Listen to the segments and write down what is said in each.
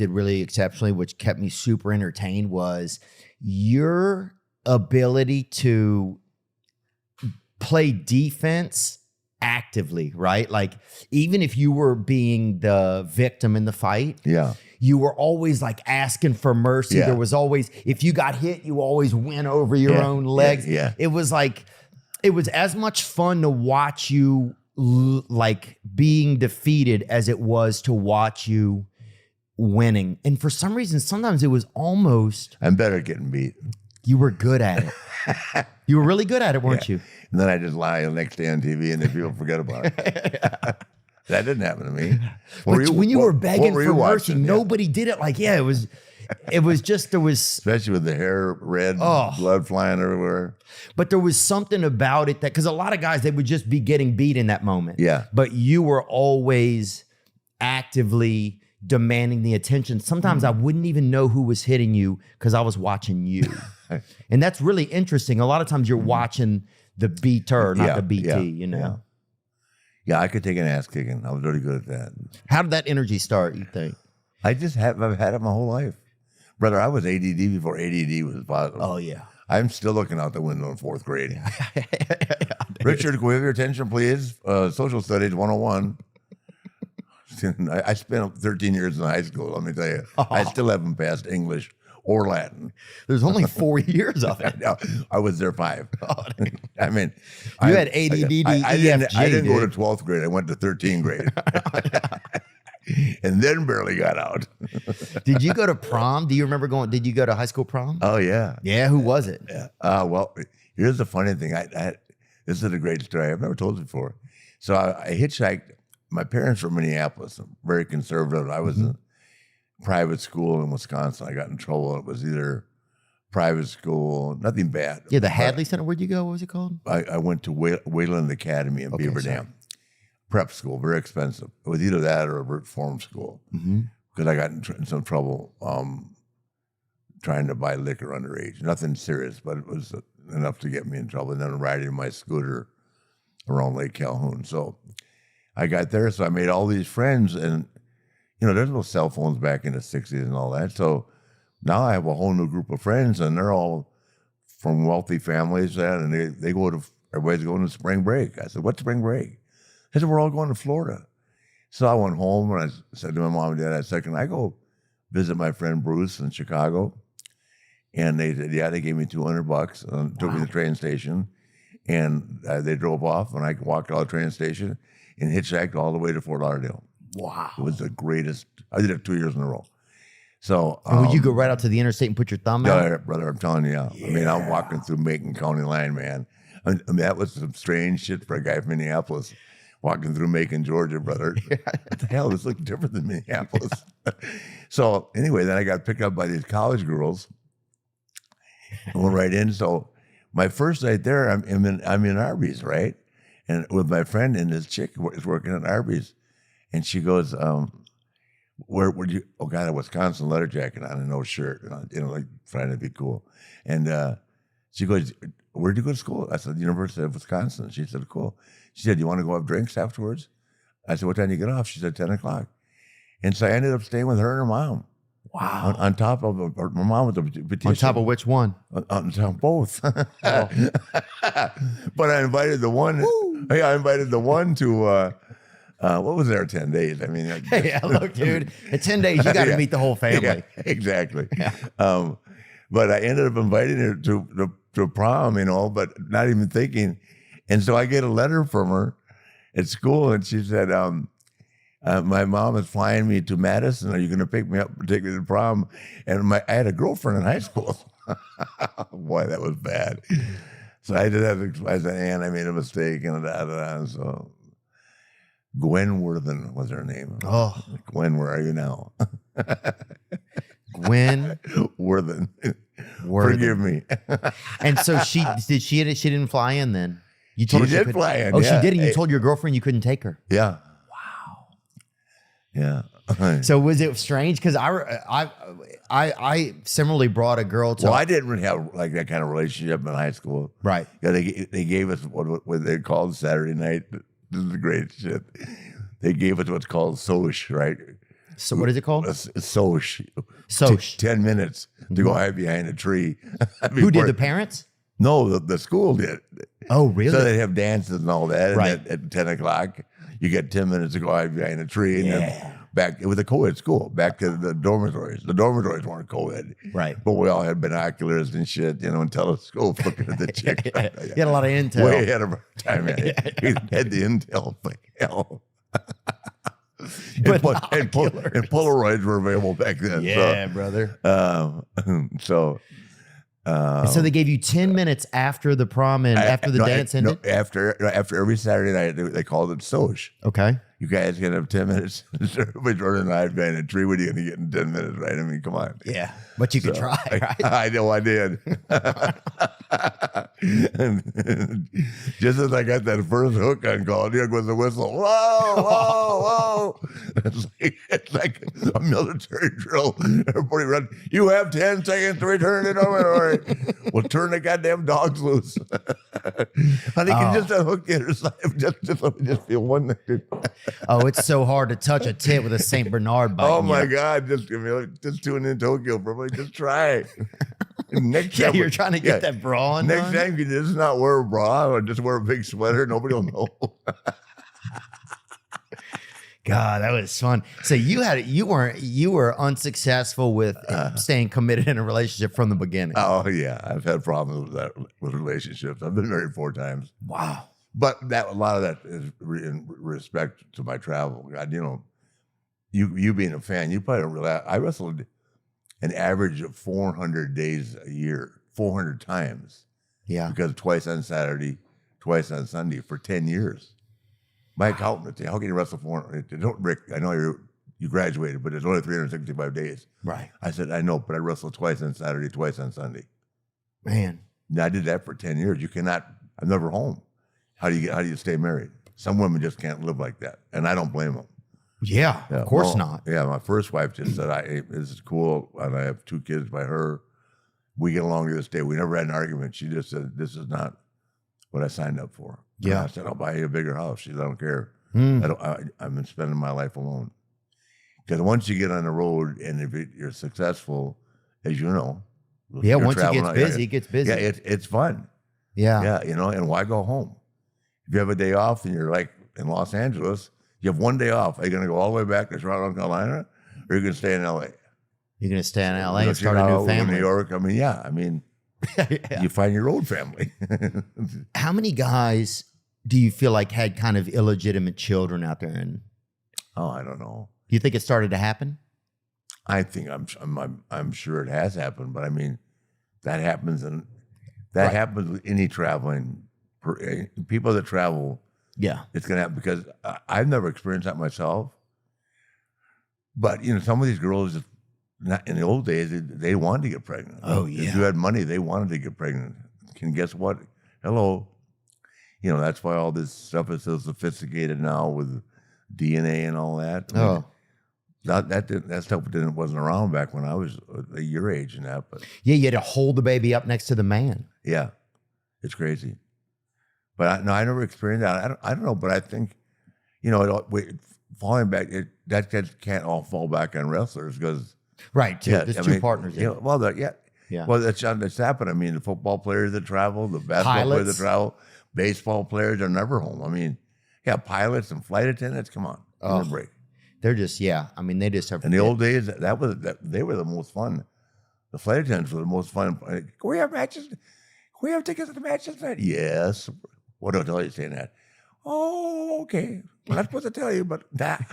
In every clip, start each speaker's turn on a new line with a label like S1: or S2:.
S1: did really exceptionally, which kept me super entertained, was your ability to play defense actively, right? Like, even if you were being the victim in the fight, you were always like asking for mercy. There was always, if you got hit, you always went over your own legs. It was like, it was as much fun to watch you like being defeated as it was to watch you winning. And for some reason, sometimes it was almost...
S2: I'm better at getting beat.
S1: You were good at it. You were really good at it, weren't you?
S2: And then I just lie the next day on TV and then people forget about it. That didn't happen to me.
S1: When you were begging for mercy, nobody did it. Like, it was just, there was...
S2: Especially with the hair red, blood flying everywhere.
S1: But there was something about it that, because a lot of guys, they would just be getting beat in that moment.
S2: Yeah.
S1: But you were always actively demanding the attention. Sometimes I wouldn't even know who was hitting you because I was watching you. And that's really interesting. A lot of times you're watching the beater, not the BT, you know?
S2: Yeah, I could take an ass kicking. I was really good at that.
S1: How did that energy start, you think?
S2: I've had it my whole life. Brother, I was ADD before ADD was possible.
S1: Oh, yeah.
S2: I'm still looking out the window in fourth grade. Richard, can we have your attention, please? Social Studies 101. I spent 13 years in high school, let me tell you. I still haven't passed English or Latin.
S1: There's only 4 years of it.
S2: I was there 5. I mean,
S1: you had ADD,
S2: I didn't go to 12th grade. I went to 13th grade. And then barely got out.
S1: Did you go to prom? Do you remember going? Did you go to high school prom?
S2: Oh, yeah.
S1: Yeah, who was it?
S2: Yeah. Well, here's the funny thing. This is a great story. I've never told it before. So I hitchhiked. My parents were Minneapolis, very conservative. I was in private school in Wisconsin. I got in trouble. It was either private school, nothing bad.
S1: Yeah, the Hadley Center. Where'd you go? What was it called?
S2: I went to Wayland Academy in Beaver Dam. Prep school, very expensive. It was either that or a reform school because I got in some trouble trying to buy liquor underage. Nothing serious, but it was enough to get me in trouble. And then riding my scooter around Lake Calhoun. So I got there, so I made all these friends. And, you know, there's no cell phones back in the 60s and all that. So now I have a whole new group of friends, and they're all from wealthy families. And they go to, everybody's going to spring break. I said, what's spring break? I said, we're all going to Florida. So I went home and I said to my mom and dad, I said, can I go visit my friend Bruce in Chicago? And they said, yeah, they gave me $200 and took me to the train station. And they drove off, and I walked out of the train station and hitchhiked all the way to Fort Lauderdale.
S1: Wow.
S2: It was the greatest. I did it 2 years in a row. So
S1: would you go right out to the interstate and put your thumb out?
S2: Yeah, brother, I'm telling you. Yeah. I mean, I'm walking through Macon County line, man. I mean, that was some strange shit for a guy from Minneapolis. Walking through Macon, Georgia, brother. What the hell? This looked different than Minneapolis. So anyway, then I got picked up by these college girls. I went right in. So my first night there, I'm in Arby's, right? And with my friend, and this chick is working at Arby's. And she goes, where would you, oh God, a Wisconsin leather jacket on and no shirt. And like trying to be cool. And she goes, where'd you go to school? I said, University of Wisconsin. She said, cool. She said, you want to go have drinks afterwards? I said, what time do you get off? She said, 10 o'clock. And so I ended up staying with her and her mom.
S1: Wow.
S2: On top of, my mom was a beautician.
S1: On top of which one?
S2: On top of both. But I invited the one, to, what was there 10 days? I mean.
S1: Yeah, look, dude, in 10 days, you got to meet the whole family.
S2: Yeah, exactly. Yeah. But I ended up inviting her to prom, but not even thinking. And so I get a letter from her at school, and she said, my mom is flying me to Madison. Are you going to pick me up and take me to prom? And I had a girlfriend in high school. Boy, that was bad. So I did have to, I said, Ann, I made a mistake, and so Gwen Worthen was her name.
S1: Oh.
S2: Gwen, where are you now?
S1: Gwen
S2: Worthen. Forgive me.
S1: And so she didn't fly in then? You told
S2: she
S1: her
S2: did fly in.
S1: Oh, yeah. She did, and you told your girlfriend you couldn't take her.
S2: Yeah.
S1: Wow.
S2: Yeah.
S1: So was it strange? Because I similarly brought a girl to.
S2: Well, I didn't really have like that kind of relationship in high school.
S1: Right.
S2: Yeah, they gave us what they called Saturday night. This is the great shit. They gave us what's called Soch, right?
S1: So what is it called?
S2: Soch. 10 minutes to go hide behind a tree.
S1: Who did, the parents?
S2: No, the school did.
S1: Oh, really?
S2: So they'd have dances and all that.
S1: Right.
S2: And at 10 o'clock, you get 10 minutes to go hide behind a tree. And then back, it was a co-ed school, back to the dormitories. The dormitories weren't co-ed.
S1: Right.
S2: But we all had binoculars and shit, and telescope looking at the chick.
S1: You had a lot of intel.
S2: Way ahead of our time. We had the intel. Like hell. And Polaroids were available back then.
S1: Yeah, brother. So they gave you 10 minutes after the prom and after the dance ended?
S2: No, after every Saturday night, they called it Soch.
S1: Okay.
S2: You guys can have 10 minutes. Everybody's running and hide behind a tree. What are you going to get in 10 minutes, right? I mean, come on.
S1: Yeah, but you could try, right?
S2: I know I did. Just as I got that first hook on call, here goes the whistle. Whoa, whoa, whoa. It's like a military drill. Everybody run. You have 10 seconds to return to dormitory. Well, turn the goddamn dogs loose. Honey, can you just unhook the other side? Just let me just feel one thing.
S1: Oh, it's so hard to touch a tit with a St. Bernard bite.
S2: Oh my God. Just tune in Tokyo, probably. Just try. Next time,
S1: you're trying to get that bra on.
S2: Next time, you just not wear a bra or just wear a big sweater. Nobody will know.
S1: God, that was fun. So you were unsuccessful with staying committed in a relationship from the beginning.
S2: Oh yeah, I've had problems with relationships. I've been married 4 times.
S1: Wow.
S2: But a lot of that is in respect to my travel. God, you being a fan, you probably don't realize I wrestled an average of 400 days a year, 400 times.
S1: Yeah.
S2: Because twice on Saturday, twice on Sunday for 10 years. My accountant would say, how can you wrestle 400? Rick, I know you graduated, but it's only 365 days.
S1: Right.
S2: I said, I know, but I wrestled twice on Saturday, twice on Sunday.
S1: Man.
S2: And I did that for 10 years. You cannot, I'm never home. How do you stay married? Some women just can't live like that. And I don't blame them.
S1: Yeah, of course not.
S2: Yeah, my first wife just said, this is cool, and I have 2 kids by her. We get along to this day. We never had an argument. She just said, this is not what I signed up for.
S1: Yeah.
S2: And I said, I'll buy you a bigger house. She said, I don't care. I've been spending my life alone. Because once you get on the road, and if you're successful, as you know.
S1: Yeah, once it gets busy.
S2: Yeah, it's fun.
S1: Yeah.
S2: Yeah, and why go home? If you have a day off and you're like in Los Angeles, you have one day off. Are you going to go all the way back to Charlotte, North Carolina, or are you going to stay in L.A.?
S1: You're going to stay in L.A. and start a new family.
S2: New York. You find your old family.
S1: How many guys do you feel like had kind of illegitimate children out there? And
S2: I don't know.
S1: Do you think it started to happen?
S2: I think I'm sure it has happened, but I mean, that happens happens with any traveling people that travel.
S1: Yeah,
S2: it's gonna happen because I've never experienced that myself. But some of these girls, not in the old days, they wanted to get pregnant.
S1: Oh yeah,
S2: if you had money, they wanted to get pregnant. And guess what? Hello, that's why all this stuff is so sophisticated now with DNA and all that. That stuff wasn't around back when I was your age and that. But
S1: yeah, you had to hold the baby up next to the man.
S2: Yeah, it's crazy. But I never experienced that. I don't know, but I think, falling back, that can't all fall back on wrestlers because
S1: right, there's 2 partners.
S2: Yeah, well, well, that's happened. I mean, the football players that travel, the basketball players that travel, baseball players are never home. I mean, pilots and flight attendants. Come on, give me a break.
S1: They're just they just have.
S2: In the old days, they were the most fun. The flight attendants were the most fun. Can we have matches? Can we have tickets to the matches tonight? Yes. What do I tell you saying that? Oh, okay. Well, I'm not supposed to tell you, but that.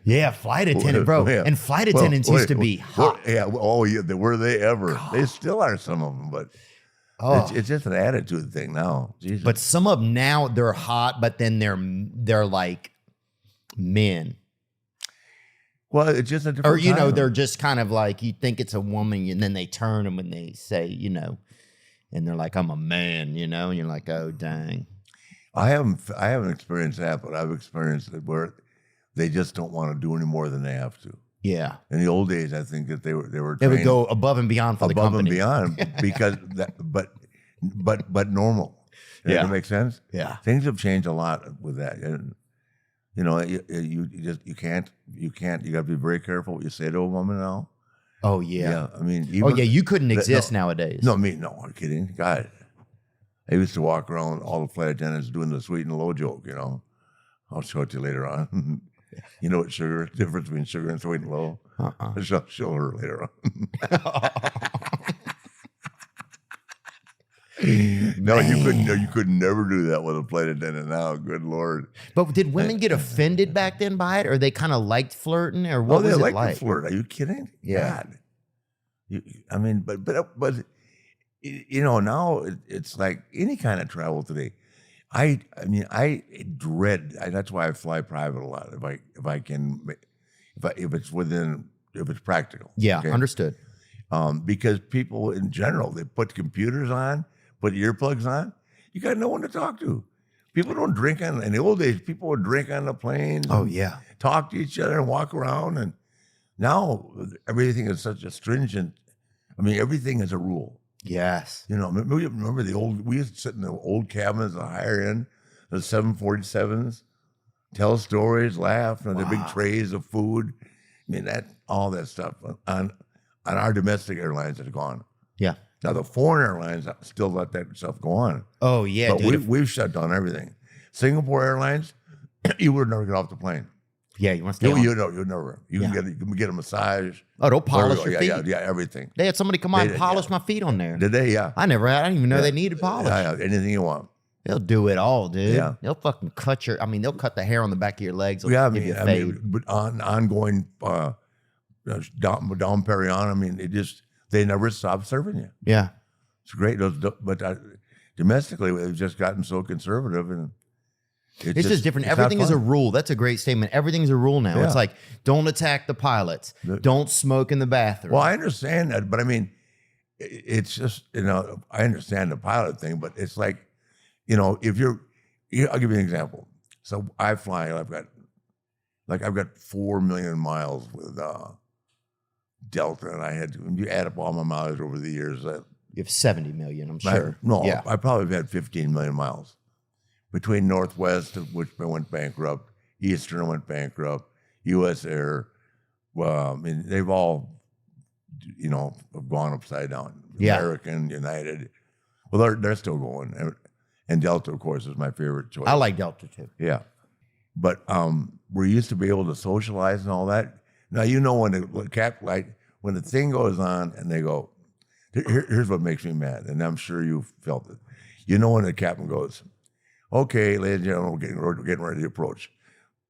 S1: Yeah, flight attendant, bro. Yeah. And flight attendants used to be hot.
S2: Were they ever? God. They still are, some of them, but it's just an attitude thing now. Jesus.
S1: But some of them now, they're hot, but then they're like men.
S2: Well, it's just a different
S1: time. They're just kind of like, you think it's a woman, and then they turn them and they say, and they're like, I'm a man, and you're like, oh, dang.
S2: I haven't experienced that, but I've experienced it where they just don't want to do any more than they have to.
S1: Yeah.
S2: In the old days, I think that they were
S1: They would go above and beyond for the company.
S2: Above and beyond because but normal. Does that make sense?
S1: Yeah.
S2: Things have changed a lot with that. And, You know, you can't. You got to be very careful what you say to a woman now.
S1: Oh yeah.
S2: I mean,
S1: you couldn't exist nowadays.
S2: No, I'm kidding. God, I used to walk around all the flight attendants doing the sweet and low joke. You know, I'll show it to you later on. You know what difference between sugar and sweet and low? I'll show her later on. No, you could never do that with a flight attendant now. Good Lord.
S1: But did women get offended back then by it, or they kind of liked flirting, or what was it like?
S2: They flirt. Are you kidding?
S1: Yeah.
S2: God. I mean, but you know, now it's like any kind of travel today. I mean, I dread. That's why I fly private a lot. If it's practical.
S1: Yeah,
S2: okay?
S1: understood.
S2: Because people in general, they put computers on, put earplugs on. You got no one to talk to. People don't drink in the old days, people would drink on the planes.
S1: Oh, yeah.
S2: Talk to each other and walk around. And now everything is such a stringent, everything is a rule.
S1: Yes.
S2: You know, remember we used to sit in the old cabins, the higher end, the 747s, tell stories, laugh, and the big trays of food. All that stuff on our domestic airlines is gone.
S1: Yeah.
S2: Now the foreign airlines still let that stuff go on.
S1: Oh yeah,
S2: but we've shut down everything. Singapore Airlines, you would never get off the plane.
S1: Yeah, you want to stay on?
S2: You never. You can get a massage.
S1: Oh, they'll polish your feet.
S2: Yeah, everything.
S1: They had somebody come out and polish my feet on there.
S2: Did they? Yeah.
S1: I didn't even know they needed polish.
S2: Yeah, anything you want.
S1: They'll do it all, dude.
S2: Yeah.
S1: They'll fucking they'll cut the hair on the back of your legs.
S2: Yeah,
S1: but
S2: ongoing Dom Perignon, they never stop serving you.
S1: Yeah.
S2: It's great. But domestically, we've just gotten so conservative, and
S1: it's just different. Everything is a rule. That's a great statement. Everything's a rule now. Yeah. It's like, don't attack the pilots. Don't smoke in the bathroom.
S2: Well, I understand that, but it's just, I understand the pilot thing, but it's like, I'll give you an example. So I fly, I've got 4 million miles with Delta, and you add up all my mileage over the years.
S1: You have 70 million, I'm sure.
S2: I probably have had 15 million miles. Between Northwest, which went bankrupt, Eastern went bankrupt, U.S. Air, they've all, have gone upside down.
S1: Yeah.
S2: American, United, well, they're still going. And Delta, of course, is my favorite choice.
S1: I like Delta, too.
S2: Yeah. But we used to be able to socialize and all that. Now, when the thing goes on and they go, here's what makes me mad, and I'm sure you've felt it. When the captain goes, okay, ladies and gentlemen, we're getting ready to approach.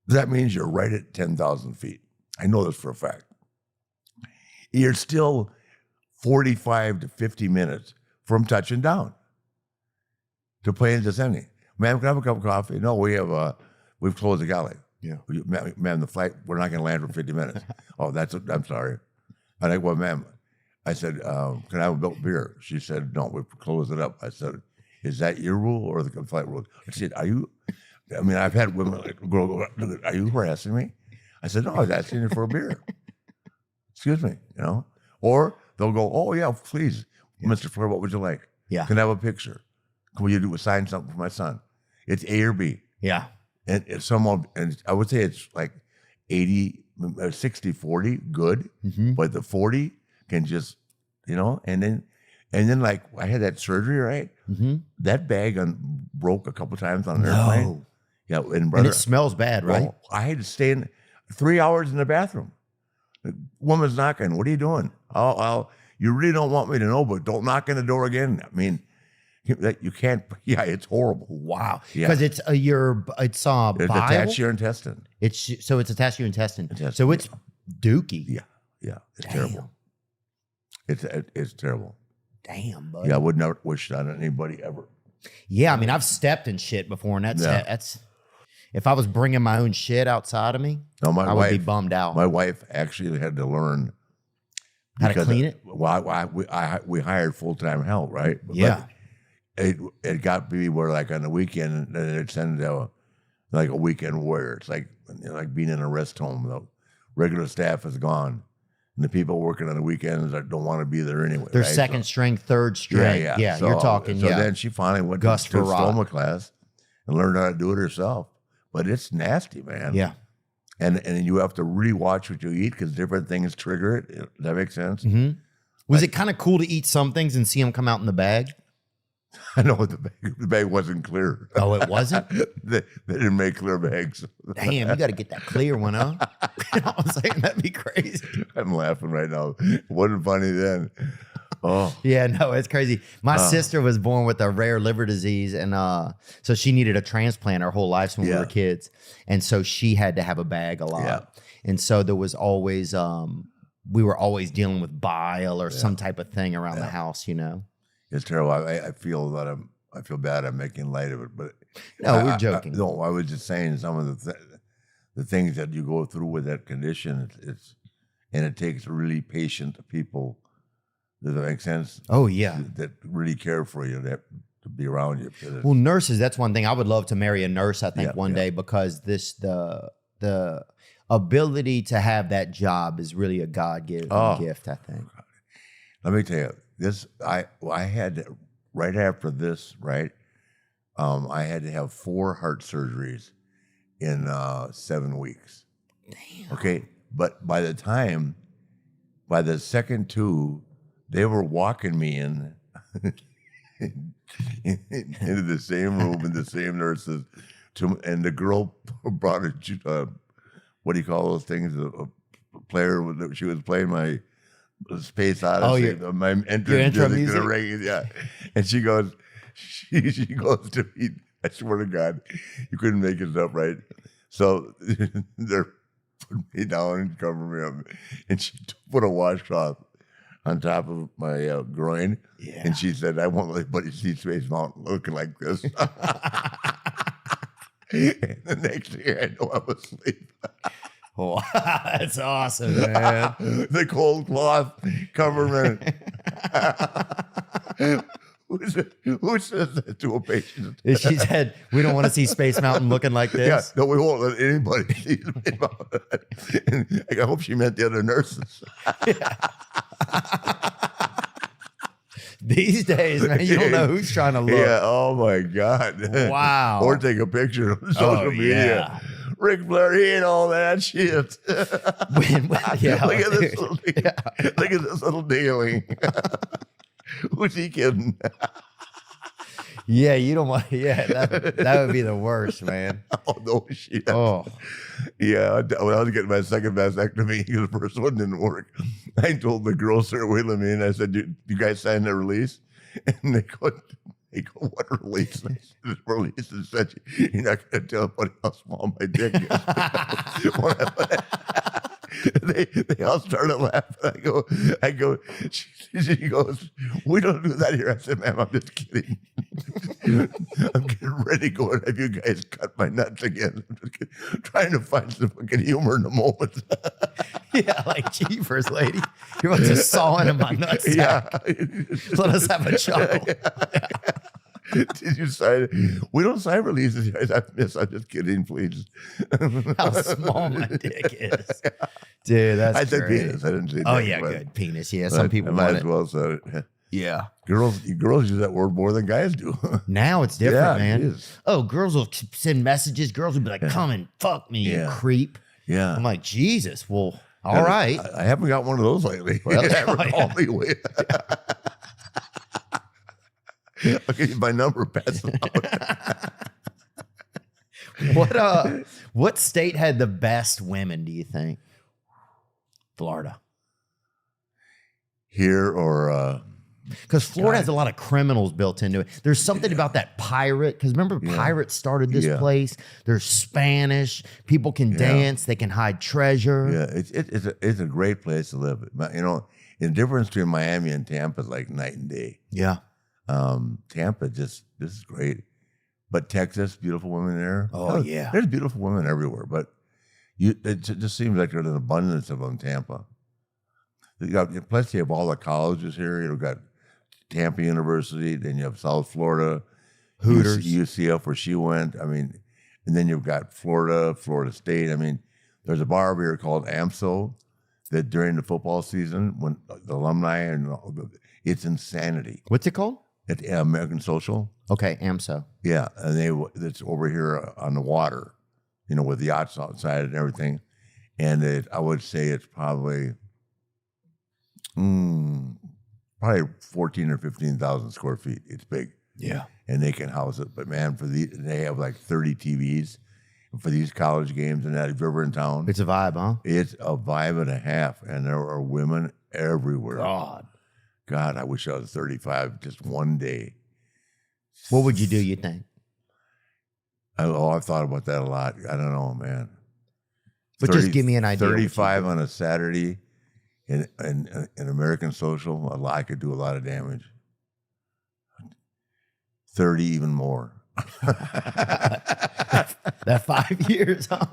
S2: That means you're right at 10,000 feet. I know this for a fact. You're still 45 to 50 minutes from touching down. The plane's descending. Ma'am, can I have a cup of coffee? No, we've closed the galley.
S1: Yeah.
S2: Ma'am, the flight, we're not going to land for 50 minutes. Oh, I'm sorry. I like, well, ma'am, I said, can I have a beer? She said, no, we've closed it up. I said, is that your rule or the flight rule? I said, I've had women like, are you harassing me? I said, no, I was asking you for a beer. Excuse me, Or they'll go, oh, yeah, please, Mr. Flair, what would you like?
S1: Yeah.
S2: Can I have a picture? Can you sign something for my son? It's A or B.
S1: Yeah.
S2: And and I would say it's like 60-40 good, but the 40 can just, and then like I had that surgery, right? Mm-hmm. That bag broke a couple times on an airplane. Yeah, and
S1: it smells bad, right?
S2: Well, I had to stay in 3 hours in the bathroom. The woman's knocking. What are you doing? You really don't want me to know, but don't knock on the door again. You can't. Yeah, it's horrible.
S1: Wow.
S2: Because
S1: it's bile.
S2: attached to your intestine.
S1: It's attached to your intestine. So it's dookie.
S2: Yeah. It's terrible. It's terrible.
S1: Damn, buddy.
S2: Yeah, I would never wish that on anybody ever.
S1: Yeah, I've stepped in shit before, and that's if I was bringing my own shit outside of me, I would be bummed out.
S2: My wife actually had to learn
S1: how to clean it.
S2: We hired full-time help, right?
S1: Yeah.
S2: It got to be where like on the weekend, they'd send like a weekend warrior. It's like being in a rest home. The regular staff is gone. And the people working on the weekends don't want to be there anyway.
S1: They're second string, third string. Yeah,
S2: so,
S1: you're talking.
S2: So then she finally went to stoma class and learned how to do it herself. but it's nasty, man.
S1: Yeah.
S2: And you have to really watch what you eat because different things trigger it. Does that make sense?
S1: Mm-hmm. Was it kind of cool to eat some things and see them come out in the bag?
S2: I know the bag wasn't clear.
S1: Oh, it wasn't?
S2: They didn't make clear bags.
S1: Damn, you got to get that clear one, huh? I was saying that'd be crazy.
S2: I'm laughing right now. It wasn't funny then. Oh.
S1: Yeah, no, it's crazy. My sister was born with a rare liver disease, and so she needed a transplant her whole life when we were kids. And so she had to have a bag a lot. Yeah. And so there was always, we were always dealing with bile or some type of thing around the house, you know?
S2: It's terrible. I feel that I feel bad. I'm making light of it, but
S1: no, we're joking.
S2: No, I was just saying some of the things that you go through with that condition. And it takes really patient people. Does that make sense?
S1: Oh yeah,
S2: that really care for you, that to be around you.
S1: Well, nurses. That's one thing. I would love to marry a nurse. I think one day because the ability to have that job is really a God-given gift. I think.
S2: Let me tell you. This I had right after this, right? I had to have 4 heart surgeries in 7 weeks.
S1: Damn.
S2: Okay, but by the second 2, they were walking me into the same room and the same nurses. And the girl brought a what do you call those things? A player. She was playing my Space Odyssey, my entrance music. Ring, and she goes to me. I swear to God, you couldn't make it up, right? So they're putting me down and covering me up, and she put a washcloth on top of my groin, and she said, "I won't let anybody see Space Mountain looking like this." And the next thing I know, I'm asleep.
S1: Wow, that's awesome, man.
S2: The cold cloth covering. Who says that to a patient?
S1: She said, "We don't want to see Space Mountain looking like this."
S2: Yeah, no, we won't let anybody see Space Mountain. And I hope she meant the other nurses.
S1: These days, man, you don't know who's trying to look.
S2: Yeah, oh my God.
S1: Wow.
S2: Or take a picture on social media. Ric Flair, he ain't all that shit. Look at this little Look at this little dealing. Who's he kidding?
S1: Yeah, you don't want. Yeah, that would be the worst, man.
S2: Oh no shit.
S1: Oh,
S2: yeah. When I was getting my second vasectomy, the first one didn't work. I told the girls that were waiting me, and I said, "You guys signed the release?" And they go, "What release?" And I said, "This release is said you're not going to tell anybody how small my dick is." They all started laughing. I go. She goes, "We don't do that here." I said, "Ma'am, I'm just kidding. I'm getting ready to go and have you guys cut my nuts again. I'm just kidding. Trying to find some fucking humor in the moment."
S1: Yeah, like jeepers, lady. You're about to saw into my nuts.
S2: Yeah.
S1: Let us have a chuckle.
S2: Did you sign? We don't sign releases. I'm just kidding, please.
S1: How small my dick is. Dude, that's
S2: I said
S1: great.
S2: Penis. I didn't say
S1: Oh,
S2: dick,
S1: yeah, good. Penis. Yeah, some people
S2: I might
S1: want
S2: as
S1: it.
S2: well say it.
S1: Yeah.
S2: Girls use that word more than guys do.
S1: Now it's different, man.
S2: It is.
S1: Oh, girls will send messages. Girls will be like, "Come and fuck me, you creep."
S2: Yeah.
S1: I'm like, Jesus. Well, all right.
S2: I haven't got one of those lately.
S1: Well,
S2: call me with. I'll give you my number. Pass it out.
S1: What state had the best women, do you think? Florida.
S2: Here or
S1: because Florida has a lot of criminals built into it. There's something about that pirate. Because remember, pirates started this place. There's Spanish. People can dance. They can hide treasure.
S2: Yeah, it's a great place to live. You know, the difference between Miami and Tampa is like night and day.
S1: Yeah.
S2: Tampa, this is great. But Texas, beautiful women there.
S1: Oh, yeah.
S2: There's beautiful women everywhere, but it just seems like there's an abundance of them in Tampa. Plus, you have all the colleges here. You've got Tampa University, then you have South Florida,
S1: Hooters,
S2: UCF, where she went. I mean, and then you've got Florida State. I mean, there's a bar over here called AMSO that during the football season, when the alumni and it's insanity.
S1: What's it called?
S2: At American Social.
S1: Okay, AMSO.
S2: Yeah, and it's over here on the water. with the yachts outside and everything. And I would say it's probably 14 or 15,000 square feet. It's big.
S1: Yeah.
S2: And they can house it. But man, they have like 30 TVs for these college games and that. If you're ever in town,
S1: It's a vibe, huh?
S2: it's a vibe and a half. And there are women everywhere. God, I wish I was 35 just one day.
S1: What would you do, you think?
S2: I've thought about that a lot. I don't know, man.
S1: But just give me an idea.
S2: 35 on a Saturday in American Social, I could do a lot of damage. 30 even more.
S1: That 5 years, huh?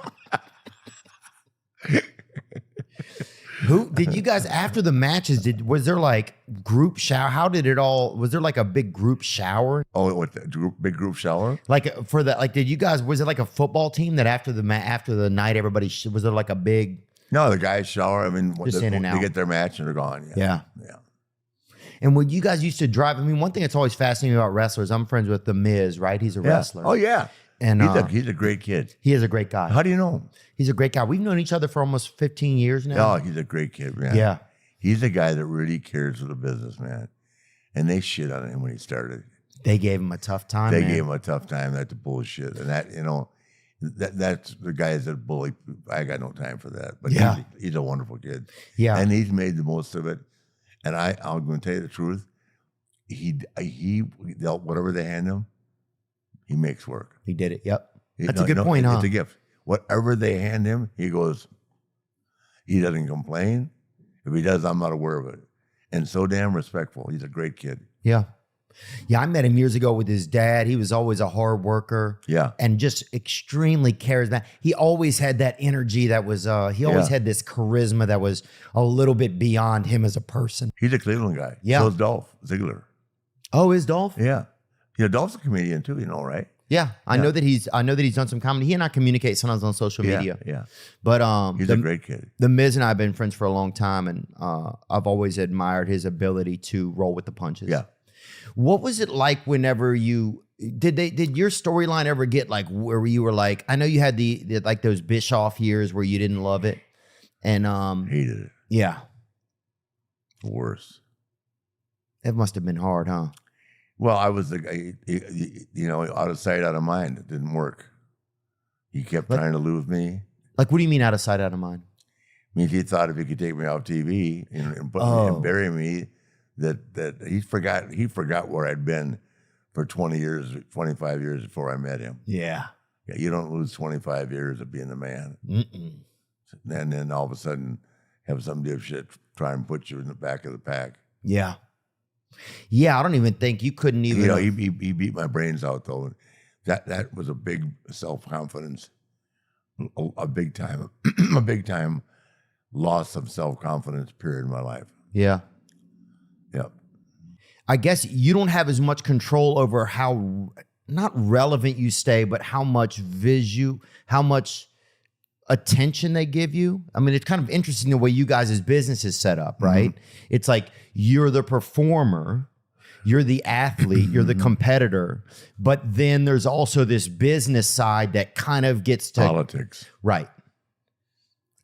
S1: Who did you guys after the matches? Was there like group shower? How did it all? Was there like a big group shower?
S2: Oh, what big group shower?
S1: Like for that? Like did you guys? Was it like a football team that after the night everybody was there like a big?
S2: No, the guys shower. I mean,
S1: Just in and
S2: they
S1: out.
S2: get their match and they're gone.
S1: Yeah.
S2: Yeah.
S1: And when you guys used to drive, I mean, one thing that's always fascinating about wrestlers, I'm friends with The Miz, right? He's a wrestler.
S2: Oh, yeah.
S1: And
S2: he's a great kid.
S1: he is a great guy.
S2: How do you know him?
S1: He's a great guy. We've known each other for almost 15 years now.
S2: Oh, he's a great kid, man.
S1: Yeah.
S2: He's a guy that really cares for the business, man. And they shit on him when he started.
S1: They gave him a tough time.
S2: They
S1: man.
S2: gave him a tough time. That's bullshit. And that's the guys that bully. I got no time for that. But
S1: Yeah.
S2: he's a wonderful kid.
S1: Yeah.
S2: And he's made the most of it. And I'm going to tell you the truth. He whatever they hand him, he makes work.
S1: He did it. Yep. That's a good point, huh?
S2: It's a gift. Whatever they hand him, he goes. He doesn't complain. If he does, I'm not aware of it. And so damn respectful. He's a great kid.
S1: Yeah. Yeah, I met him years ago with his dad. He was always a hard worker.
S2: Yeah.
S1: And just extremely charismatic. He always had that energy that was, he always had this charisma that was a little bit beyond him as a person.
S2: He's a Cleveland guy.
S1: Yeah.
S2: So is Dolph Ziggler.
S1: Oh, is Dolph?
S2: Yeah. Dolph's a comedian too, right?
S1: Yeah. I know that he's done some comedy. He and I communicate sometimes on social media.
S2: Yeah.
S1: But
S2: He's a great kid.
S1: The Miz and I have been friends for a long time, and I've always admired his ability to roll with the punches.
S2: Yeah.
S1: What was it like whenever did your storyline ever get like where you were like, I know you had the like those Bischoff years where you didn't love it and
S2: Hated it.
S1: Yeah.
S2: Worse.
S1: It must have been hard, huh?
S2: Well, I was the guy, out of sight, out of mind. It didn't work. He kept trying to lose me.
S1: Like, what do you mean out of sight, out of mind?
S2: I mean, he thought if he could take me off TV and put me and bury me, that he forgot where I'd been for 20 years, 25 years before I met him.
S1: Yeah.
S2: Yeah, you don't lose 25 years of being a man.
S1: Mm-mm.
S2: And then all of a sudden have some dipshit try and put you in the back of the pack.
S1: Yeah. Yeah, I don't even think you couldn't even.
S2: He beat my brains out though. That was a big self-confidence, a big time loss of self-confidence period in my life.
S1: Yeah.
S2: Yep.
S1: I guess you don't have as much control over how not relevant you stay, but how much attention they give you. I mean, it's kind of interesting the way you guys' business is set up, right? Mm-hmm. It's like you're the performer, you're the athlete, you're the competitor, but then there's also this business side that kind of gets to
S2: politics.
S1: Right.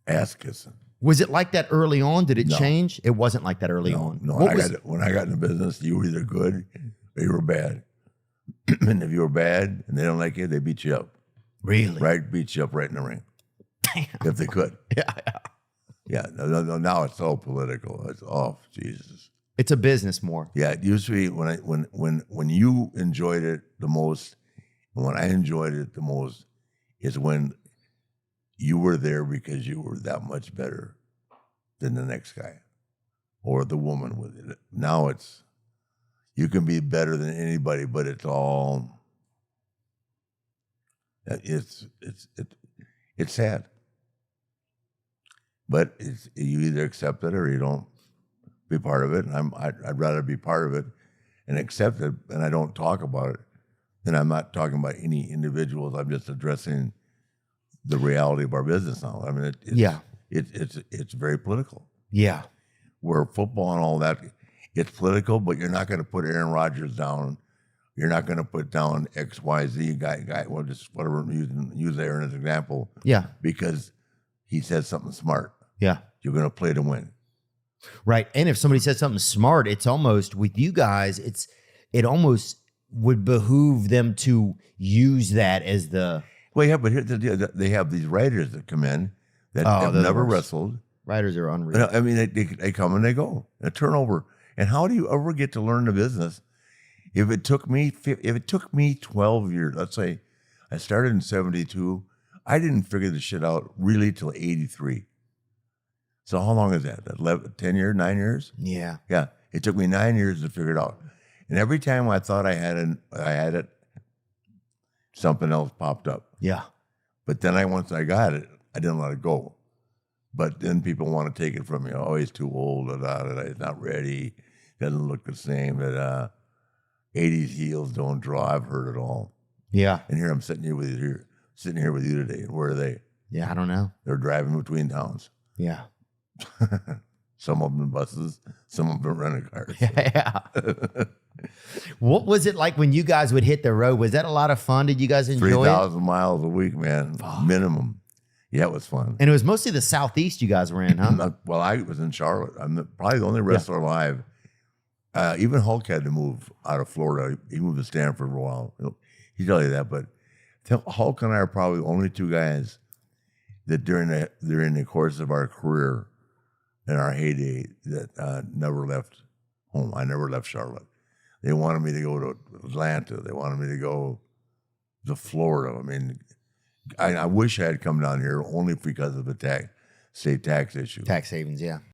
S2: Ass kissing.
S1: Was it like that early on? Did it change? It wasn't like that early on.
S2: No, when I got in the business, you were either good or you were bad. And if you were bad and they don't like you, they beat you up.
S1: Really?
S2: Right? Beat you up right in the ring. Damn. If they could. Yeah. No, now it's all political. It's off. Jesus.
S1: It's a business more.
S2: Yeah. It used to be when you enjoyed it the most, and when I enjoyed it the most, is when you were there because you were that much better than the next guy or the woman with it. Now you can be better than anybody, but it's sad. But you either accept it or you don't be part of it. And I'd rather be part of it and accept it, and I don't talk about it. And I'm not talking about any individuals. I'm just addressing the reality of our business now. I mean, it's very political.
S1: Yeah.
S2: Where football and all that, it's political, but you're not going to put Aaron Rodgers down You're not going to put down X, Y, Z guy. Well, just whatever. Use Aaron as an example.
S1: Yeah.
S2: Because he said something smart.
S1: Yeah.
S2: You're going to play to win.
S1: Right. And if somebody says something smart, it's almost with you guys, it almost would behoove them to use that as the.
S2: Well, yeah, but here they have these writers that come in that have
S1: they're the
S2: never
S1: worst.
S2: wrestled.
S1: Writers are unreal.
S2: I mean, they come and they go. A turnover. And how do you ever get to learn the business? If it took me 12 years, let's say I started in 72, I didn't figure the shit out really till 83. So how long is that? 11, 10 years, 9 years?
S1: Yeah.
S2: Yeah. It took me 9 years to figure it out. And every time I thought I had it, something else popped up.
S1: Yeah.
S2: But then once I got it, I didn't let it go. But then people want to take it from me. Oh, he's too old. He's not ready. Doesn't look the same. 80s heels don't draw. I've heard it all.
S1: Yeah.
S2: And here I'm sitting here with you today. And where are they?
S1: Yeah, I don't know.
S2: They're driving between towns.
S1: Yeah.
S2: Some of them in buses, some of them in rental cars.
S1: Yeah. What was it like when you guys would hit the road? Was that a lot of fun? Did you guys enjoy
S2: 3,000 miles a week, man, minimum. Yeah, it was fun.
S1: And it was mostly the Southeast you guys were in, huh?
S2: Well, I was in Charlotte. I'm probably the only wrestler alive. Even Hulk had to move out of Florida. He moved to Stanford for a while. He'd tell you that, but Hulk and I are probably the only two guys that during the course of our career, in our heyday, that never left home. I never left Charlotte. They wanted me to go to Atlanta. They wanted me to go to Florida. I mean, I wish I had come down here only because of the state tax issue.
S1: Tax havens, yeah.